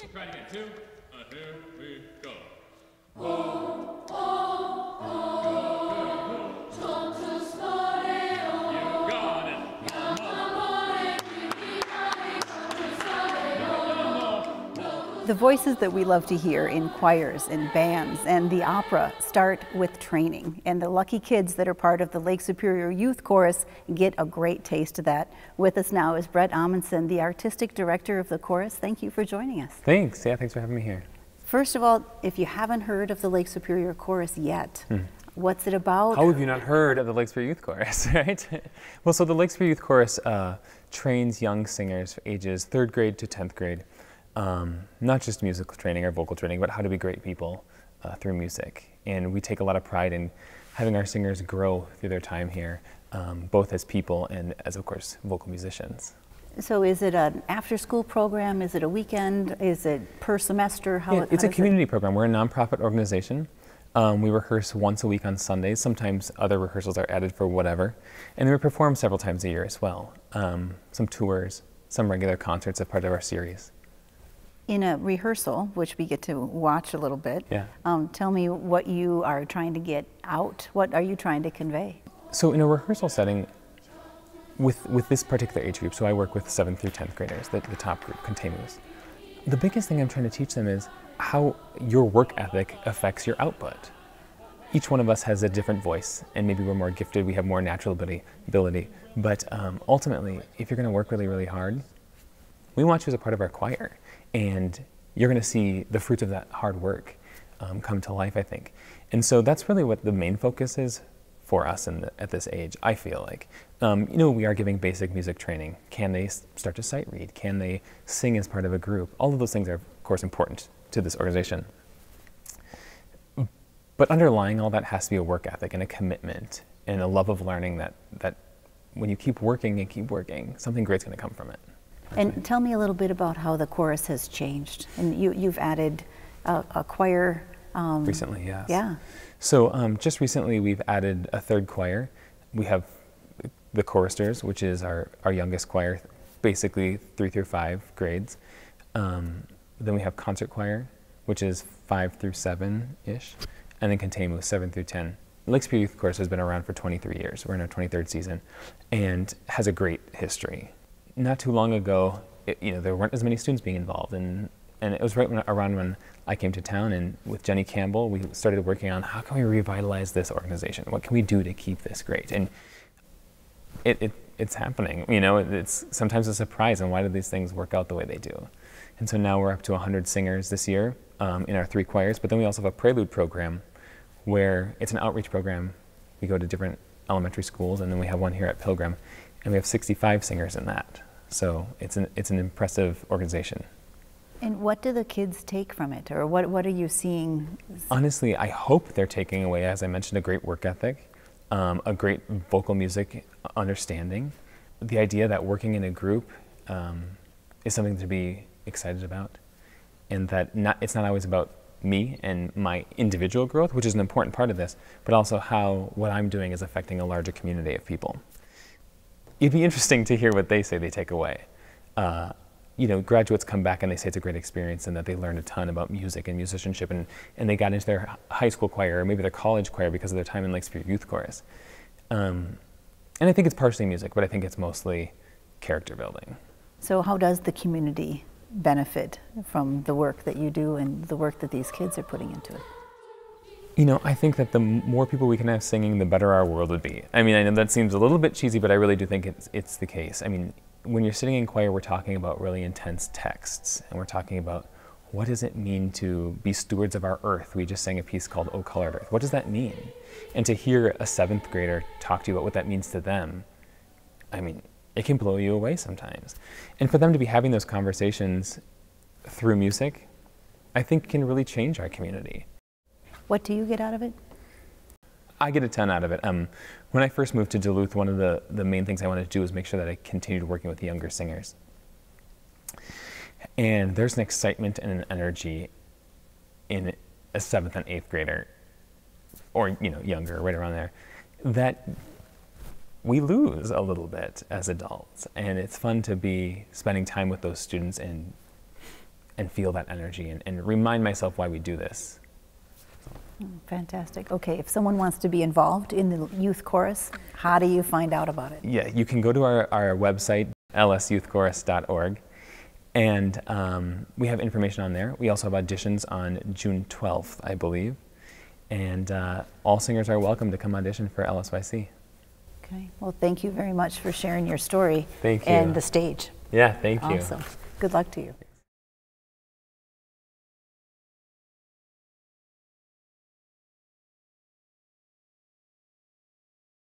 We'll try it again. 2, here we go. The voices that we love to hear in choirs and bands and the opera start with training, and the lucky kids that are part of the Lake Superior Youth Chorus get a great taste of that. With us now is Brett Amundsen, the artistic director of the chorus. Thank you for joining us. Thanks. Yeah, thanks for having me here. First of all, if you haven't heard of the Lake Superior Chorus yet, what's it about? How have you not heard of the Lake Superior Youth Chorus, right? Well, so the Lake Superior Youth Chorus trains young singers for ages 3rd grade to 10th grade. Not just musical training or vocal training, but how to be great people through music. And we take a lot of pride in having our singers grow through their time here, both as people and as, of course, vocal musicians. So is it an after-school program? Is it a weekend? Is it per semester? It's a community program. We're a nonprofit organization. We rehearse once a week on Sundays. Sometimes other rehearsals are added for whatever. And we perform several times a year as well. Some tours, some regular concerts as part of our series. In a rehearsal, which we get to watch a little bit, yeah. Tell me what you are trying to get out. What are you trying to convey? So in a rehearsal setting, with this particular age group, so I work with 7th through 10th graders, the top group, Contamus. The biggest thing I'm trying to teach them is how your work ethic affects your output. Each one of us has a different voice, and maybe we're more gifted, we have more natural ability. But ultimately, if you're going to work really, really hard, we want you as a part of our choir. And you're going to see the fruits of that hard work come to life, I think. And so that's really what the main focus is for us at this age, I feel like. We are giving basic music training. Can they start to sight read? Can they sing as part of a group? All of those things are, of course, important to this organization. But underlying all that has to be a work ethic and a commitment and a love of learning that when you keep working and keep working, something great's going to come from it. And tell me a little bit about how the chorus has changed. And you've added a choir. Recently, yes. Yeah. So just recently we've added a 3rd choir. We have the choristers, which is our youngest choir, basically 3 through 5 grades. Then we have concert choir, which is 5 through 7-ish. And then Contamus, 7 through 10. Lake Superior Youth Chorus has been around for 23 years. We're in our 23rd season and has a great history. Not too long ago, there weren't as many students being involved, and it was around when I came to town, and with Jenny Campbell, we started working on how can we revitalize this organization? What can we do to keep this great? And it's happening. It's sometimes a surprise, and why do these things work out the way they do? And so now we're up to 100 singers this year in our 3 choirs, but then we also have a prelude program where it's an outreach program. We go to different elementary schools, and then we have one here at Pilgrim, and we have 65 singers in that. So it's an impressive organization. And what do the kids take from it, or what are you seeing? Honestly, I hope they're taking away, as I mentioned, a great work ethic, a great vocal music understanding, the idea that working in a group is something to be excited about, and that it's not always about me and my individual growth, which is an important part of this, but also how what I'm doing is affecting a larger community of people. It'd be interesting to hear what they say they take away. Graduates come back and they say it's a great experience and that they learned a ton about music and musicianship, and they got into their high school choir or maybe their college choir because of their time in Lake Superior Youth Chorus. And I think it's partially music, but I think it's mostly character building. So how does the community benefit from the work that you do and the work that these kids are putting into it? I think that the more people we can have singing, the better our world would be. I know that seems a little bit cheesy, but I really do think it's the case. When you're sitting in choir, we're talking about really intense texts, and we're talking about what does it mean to be stewards of our earth. We just sang a piece called O Colored Earth. What does that mean? And to hear a 7th grader talk to you about what that means to them, it can blow you away sometimes. And for them to be having those conversations through music, I think can really change our community. What do you get out of it? I get a ton out of it. When I first moved to Duluth, one of the main things I wanted to do was make sure that I continued working with the younger singers. And there's an excitement and an energy in a 7th and 8th grader, or younger, right around there, that we lose a little bit as adults. And it's fun to be spending time with those students and and feel that energy and remind myself why we do this. Fantastic. Okay, if someone wants to be involved in the youth chorus, how do you find out about it? Yeah, you can go to our website, lsyouthchorus.org, and we have information on there. We also have auditions on June 12th, I believe, and all singers are welcome to come audition for LSYC. Okay, well, thank you very much for sharing your story. Thank you. And the stage. Yeah, thank you. Awesome. Good luck to you.